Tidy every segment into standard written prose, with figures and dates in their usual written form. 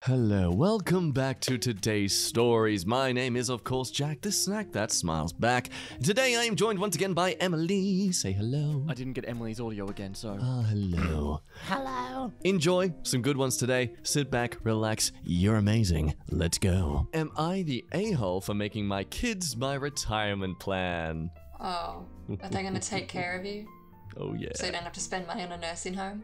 Hello, welcome back to today's stories. My name is, of course, Jack, the snack that smiles back. Today I am joined once again by Emily. Say hello. I didn't get Emily's audio again, so... hello. Hello. Enjoy some good ones today. Sit back, relax. You're amazing. Let's go. Am I the a-hole for making my kids my retirement plan? Oh, are they going to take care of you? Oh, yeah. So you don't have to spend money on a nursing home?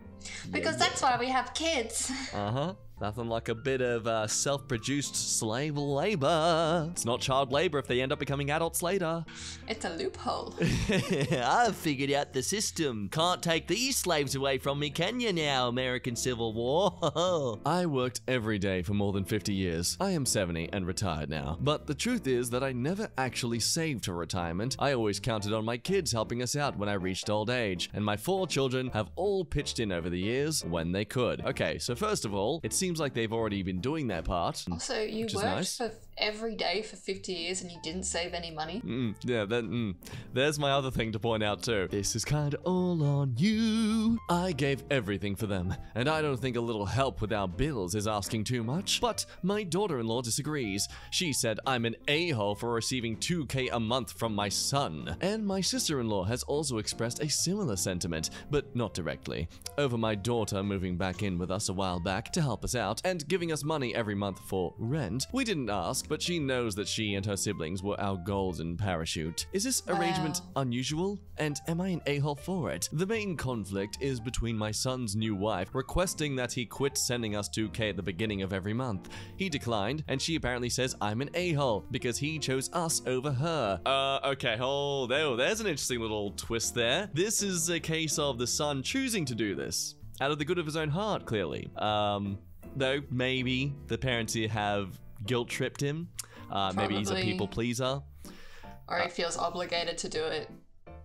Because that's why we have kids. Uh-huh. Nothing like a bit of self-produced slave labor. It's not child labor if they end up becoming adults later. It's a loophole. I've figured out the system. Can't take these slaves away from me, can you now, American Civil War? I worked every day for more than 50 years. I am 70 and retired now. But the truth is that I never actually saved for retirement. I always counted on my kids helping us out when I reached old age. And my 4 children have all pitched in over the years when they could. Okay, so first of all, it seems like they've already been doing their part. Also, you worked for every day for 50 years and you didn't save any money? There's my other thing to point out too. This is kinda all on you. I gave everything for them, and I don't think a little help with our bills is asking too much. But my daughter-in-law disagrees. She said I'm an a-hole for receiving $2,000 a month from my son. And my sister-in-law has also expressed a similar sentiment, but not directly, over my daughter moving back in with us a while back to help us out and giving us money every month for rent. We didn't ask, but she knows that she and her siblings were our golden parachute. Is this arrangement unusual? And am I an a-hole for it? The main conflict is between my son's new wife requesting that he quit sending us $2,000 at the beginning of every month. He declined, and she apparently says I'm an a-hole because he chose us over her. Okay, there's an interesting little twist there. This is a case of the son choosing to do this out of the good of his own heart, clearly. Though maybe the parents here have guilt-tripped him. Maybe he's a people pleaser. Or he feels obligated to do it.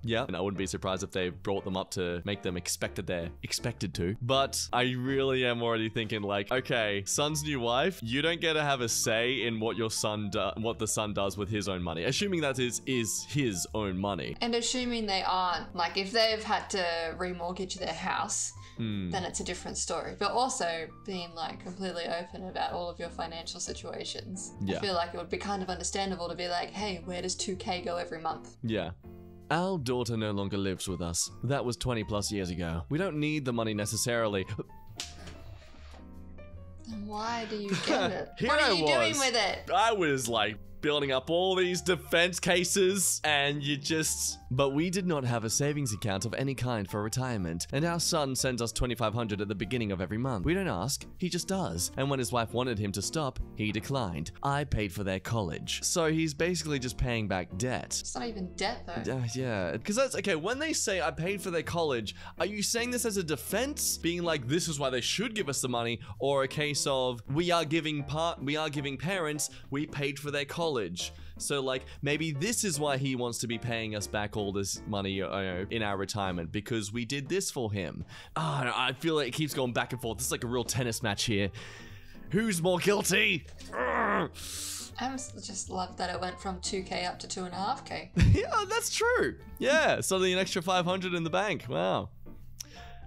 Yeah, and I wouldn't be surprised if they brought them up to make them expected to. But I really am already thinking like, okay, son's new wife, you don't get to have a say in what your son what the son does with his own money. Assuming that is his own money. And assuming they aren't, like if they've had to remortgage their house, then it's a different story. But also being like completely open about all of your financial situations. Yeah. I feel like it would be kind of understandable to be like, hey, where does $2,000 go every month? Yeah. Our daughter no longer lives with us. That was 20 plus years ago. We don't need the money necessarily. Then why do you get it? What are you doing with it? I was like building up all these defense cases and but we did not have a savings account of any kind for retirement, and our son sends us $2,500 at the beginning of every month. We don't ask, he just does. And when his wife wanted him to stop, he declined. I paid for their college. So he's basically just paying back debt. It's not even debt though. Yeah, because that's okay. When they say I paid for their college, are you saying this as a defense, being like this is why they should give us the money, or a case of we are giving parents, we paid for their college? So like maybe this is why he wants to be paying us back all this money in our retirement, because we did this for him. I feel like it keeps going back and forth. This is like a real tennis match here. Who's more guilty? I just love that it went from $2,000 up to $2,500. Yeah, that's true. Yeah, suddenly an extra $500 in the bank. Wow.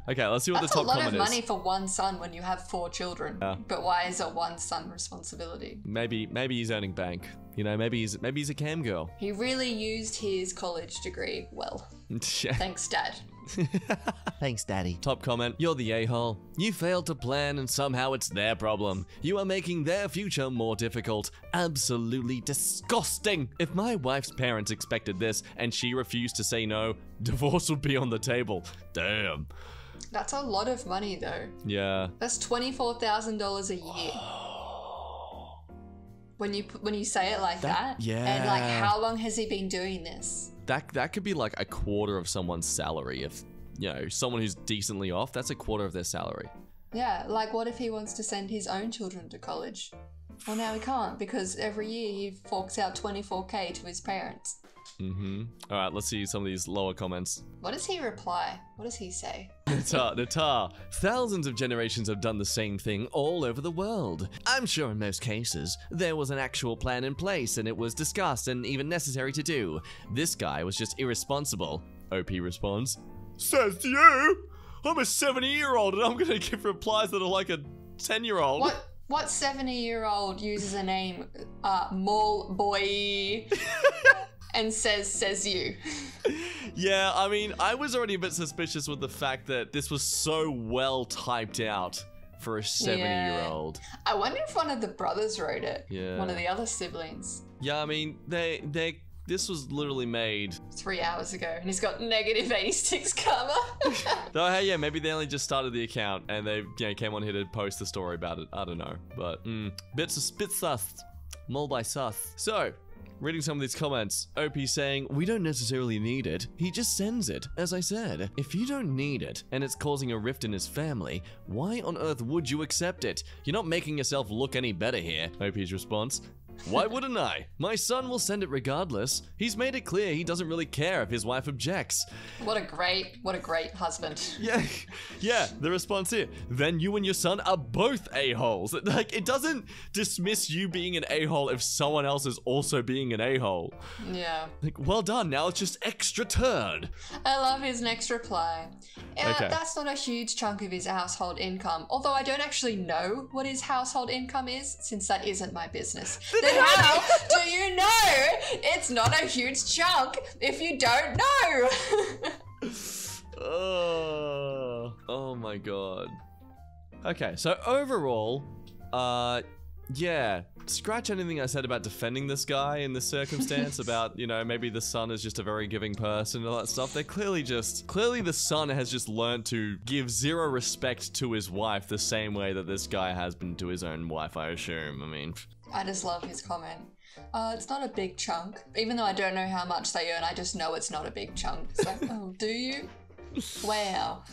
Okay, let's see what the top comment is. That's a lot of money for one son when you have 4 children. Yeah. But why is it one son responsibility? Maybe he's earning bank. You know, maybe he's a cam girl. He really used his college degree well. Yeah. Thanks, Dad. Thanks, Daddy. Top comment. You're the a-hole. You failed to plan and somehow it's their problem. You are making their future more difficult. Absolutely disgusting. If my wife's parents expected this and she refused to say no, divorce would be on the table. Damn. That's a lot of money though. Yeah. That's $24,000 a year. When you say it like that. Yeah. And like, how long has he been doing this? That could be like a quarter of someone's salary. If, you know, someone who's decently off, that's a quarter of their salary. Yeah, like what if he wants to send his own children to college? Well, now he can't because every year he forks out $24,000 to his parents. All right, let's see some of these lower comments. What does he reply? What does he say? Natar. Thousands of generations have done the same thing all over the world. I'm sure in most cases, there was an actual plan in place and it was discussed and even necessary to do. This guy was just irresponsible. OP responds, says you? I'm a 70-year-old and I'm gonna give replies that are like a 10-year-old. What 70-year-old uses a name, Mall Boy, and says you? Yeah, I mean, I was already a bit suspicious with the fact that this was so well typed out for a 70-year-old. Yeah. I wonder if one of the brothers wrote it. Yeah. One of the other siblings. Yeah, I mean, this was literally made 3 hours ago, and he's got negative 86 karma. Though, hey, yeah, maybe they only just started the account and they came on here to post the story about it. I don't know, but bit sus, mole by sus. So, reading some of these comments, OP saying, we don't necessarily need it. He just sends it. As I said, if you don't need it and it's causing a rift in his family, why on earth would you accept it? You're not making yourself look any better here. OP's response, why wouldn't I? My son will send it regardless. He's made it clear he doesn't really care if his wife objects. What a great husband. Yeah, the response here. Then you and your son are both a-holes. Like, it doesn't dismiss you being an a-hole if someone else is also being an a-hole. Yeah. Like, well done, now it's just extra turd. I love his next reply. Okay. That's not a huge chunk of his household income, although I don't actually know what his household income is, since that isn't my business. Then how do you know it's not a huge chunk if you don't know? Oh my god. Okay, so overall, yeah, scratch anything I said about defending this guy in this circumstance about, maybe the son is just a very giving person and all that stuff. They're clearly the son has just learned to give zero respect to his wife the same way that this guy has been to his own wife, I assume. I mean, I just love his comment. It's not a big chunk. Even though I don't know how much they earn, I just know it's not a big chunk. It's like, oh, do you? Wow.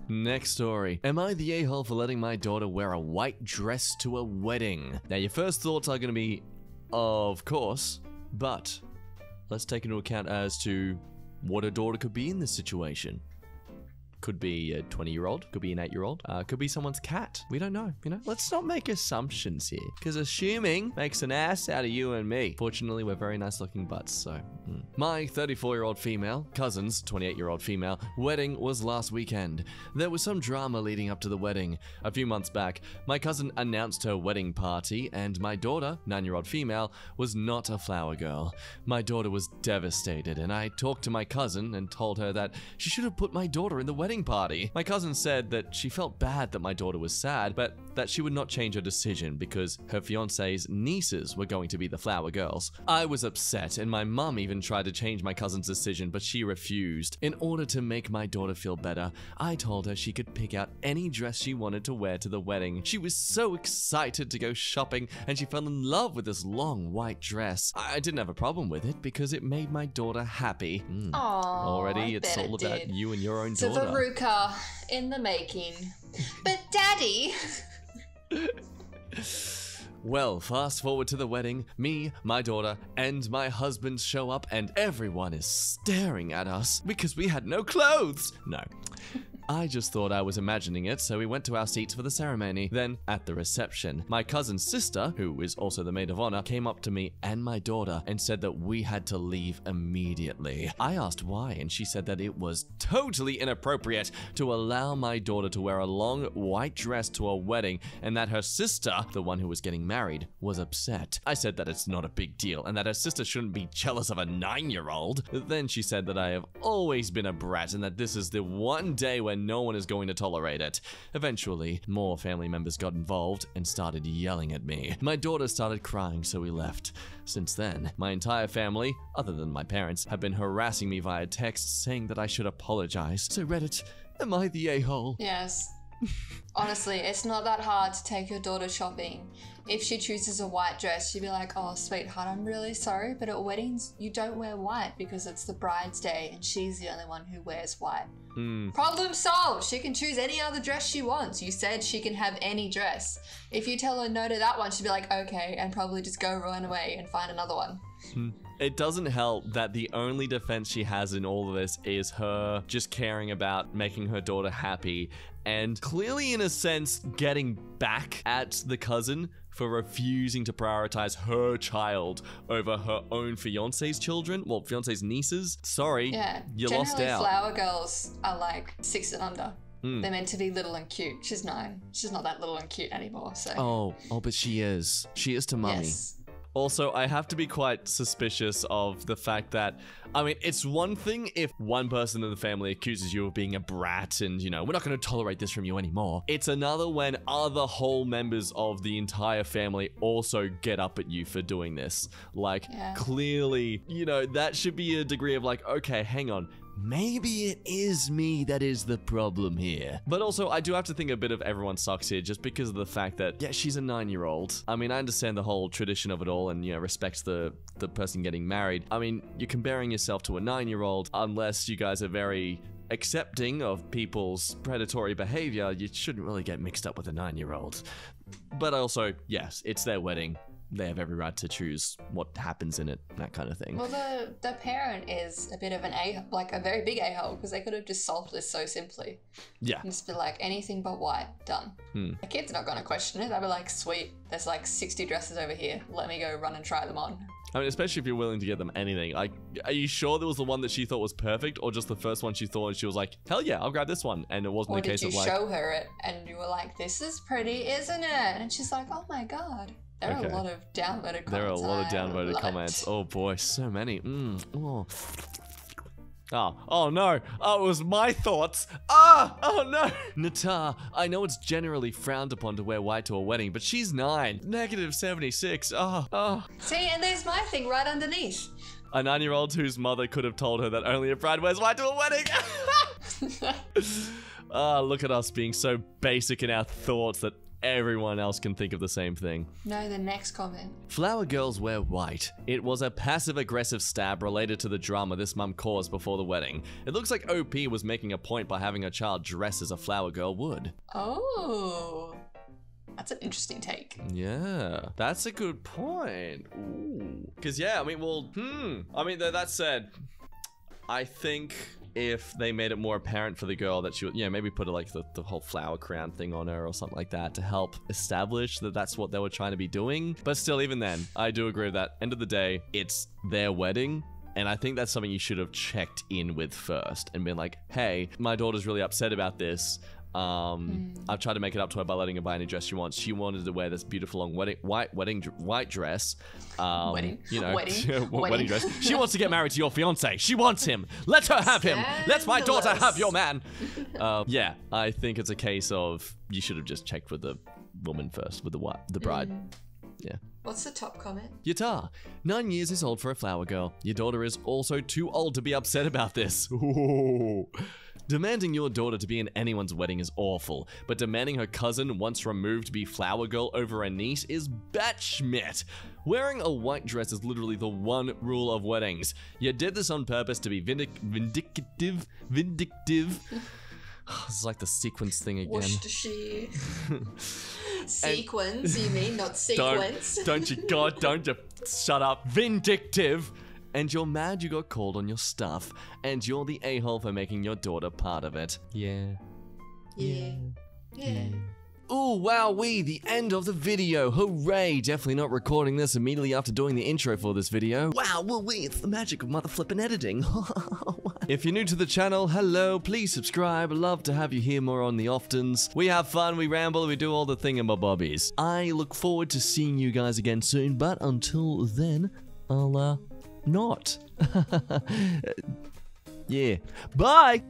Next story. Am I the a-hole for letting my daughter wear a white dress to a wedding? Now, your first thoughts are going to be, of course, but let's take into account as to what a daughter could be in this situation. Could be a 20-year-old, could be an 8-year-old, could be someone's cat. We don't know, Let's not make assumptions here, because assuming makes an ass out of you and me. Fortunately, we're very nice-looking butts, so... My 34-year-old female, cousin's 28-year-old female, wedding was last weekend. There was some drama leading up to the wedding. A few months back, my cousin announced her wedding party, and my daughter, 9-year-old female, was not a flower girl. My daughter was devastated, and I talked to my cousin and told her that she should have put my daughter in the wedding party. My cousin said that she felt bad that my daughter was sad, but that she would not change her decision because her fiance's nieces were going to be the flower girls. I was upset, and my mum even tried to change my cousin's decision, but she refused. In order to make my daughter feel better, I told her she could pick out any dress she wanted to wear to the wedding. She was so excited to go shopping, and she fell in love with this long white dress. I didn't have a problem with it because it made my daughter happy. Aww, already it's all about you and your own daughter. Veruca in the making. But Daddy... Well, fast forward to the wedding, me, my daughter, and my husband show up and everyone is staring at us because we had no clothes. No. I just thought I was imagining it, so we went to our seats for the ceremony. Then, at the reception, my cousin's sister, who is also the maid of honor, came up to me and my daughter and said that we had to leave immediately. I asked why, and she said that it was totally inappropriate to allow my daughter to wear a long white dress to a wedding, and that her sister, the one who was getting married, was upset. I said that it's not a big deal, and that her sister shouldn't be jealous of a 9-year-old. Then she said that I have always been a brat, and that this is the one day when no one is going to tolerate it. Eventually, more family members got involved and started yelling at me. My daughter started crying, so we left. Since then, my entire family, other than my parents, have been harassing me via text saying that I should apologize. So Reddit, am I the a-hole? Yes. Honestly, it's not that hard to take your daughter shopping. If she chooses a white dress, she'd be like, oh, sweetheart, I'm really sorry, but at weddings, you don't wear white because it's the bride's day and she's the only one who wears white. Problem solved. She can choose any other dress she wants. You said she can have any dress. If you tell her no to that one, she'd be like, okay, and probably just go run away and find another one. It doesn't help that the only defense she has in all of this is her just caring about making her daughter happy and clearly, in a sense, getting back at the cousin for refusing to prioritize her child over her own fiance's children. Well, fiance's nieces. Sorry, yeah, you lost out. Generally, flower girls are like 6 and under. They're meant to be little and cute. She's 9. She's not that little and cute anymore, so. Oh, but she is. She is to Mummy. Yes. Also, I have to be quite suspicious of the fact that, I mean, it's one thing if one person in the family accuses you of being a brat and, you know, we're not going to tolerate this from you anymore. It's another when other whole members of the entire family also get up at you for doing this. Like, clearly, you know, that should be a degree of like, okay, hang on. Maybe it is me that is the problem here. But also, I do have to think a bit of everyone sucks here just because of the fact that, yeah, she's a 9-year-old. I mean, I understand the whole tradition of it all and, you know, respects the person getting married. I mean, you're comparing yourself to a 9-year-old unless you guys are very accepting of people's predatory behavior. You shouldn't really get mixed up with a 9-year-old. But also, yes, it's their wedding. They have every right to choose what happens in it, that kind of thing. Well, the parent is a bit of a very big a-hole because they could have just solved this so simply. Yeah. And just be like, anything but white, done. The kid's not going to question it. They'll be like, sweet, there's like 60 dresses over here. Let me go run and try them on. I mean, especially if you're willing to get them anything. Like, are you sure there was the one that she thought was perfect or just the first one she thought and she was like, hell yeah, I'll grab this one. And it wasn't a case of like... Or did you show her it and you were like, this is pretty, isn't it? And she's like, oh my God. There are a lot of downvoted comments. There are a lot of downvoted comments. Oh boy, so many. Oh no. Oh, it was my thoughts. Oh no. Natar, I know it's generally frowned upon to wear white to a wedding, but she's 9. -76. See, and there's my thing right underneath. A 9-year-old whose mother could have told her that only a bride wears white to a wedding. Look at us being so basic in our thoughts that everyone else can think of the same thing. No, the next comment. Flower girls wear white. It was a passive-aggressive stab related to the drama this mum caused before the wedding. It looks like OP was making a point by having her child dress as a flower girl would. Oh, that's an interesting take. Yeah, that's a good point. Ooh. Because, yeah, I mean, well, I mean, that said, I think... if they made it more apparent for the girl that she would, yeah, maybe put like the whole flower crown thing on her or something like that to help establish that that's what they were trying to be doing. But still, even then, I do agree with that. End of the day, it's their wedding. And I think that's something you should have checked in with first and been like, hey, my daughter's really upset about this. I've tried to make it up to her by letting her buy any dress she wants. She wanted to wear this beautiful long white dress. Wedding dress. She wants to get married to your fiance. She wants him. Let her have him. Let my daughter have your man. Yeah, I think it's a case of you should have just checked with the woman first, with the bride. Yeah. What's the top comment? Yatar, 9 years is old for a flower girl. Your daughter is also too old to be upset about this. Ooh. Demanding your daughter to be in anyone's wedding is awful, but demanding her cousin once removed be flower girl over a niece is batshit. Wearing a white dress is literally the one rule of weddings. You did this on purpose to be vindictive. It's like the sequence thing again. Worcestershire. Sequence, you mean, not sequence. Don't you shut up. Vindictive. And you're mad you got called on your stuff, and you're the a-hole for making your daughter part of it. Yeah. Ooh, wowee, the end of the video. Hooray, definitely not recording this immediately after doing the intro for this video. Wow, wowee, it's the magic of mother-flippin' editing. If you're new to the channel, hello, please subscribe. Love to have you here more on the oftens. We have fun, we ramble, we do all the thingamabobbies. I look forward to seeing you guys again soon, but until then, I'll, not. Yeah. Bye!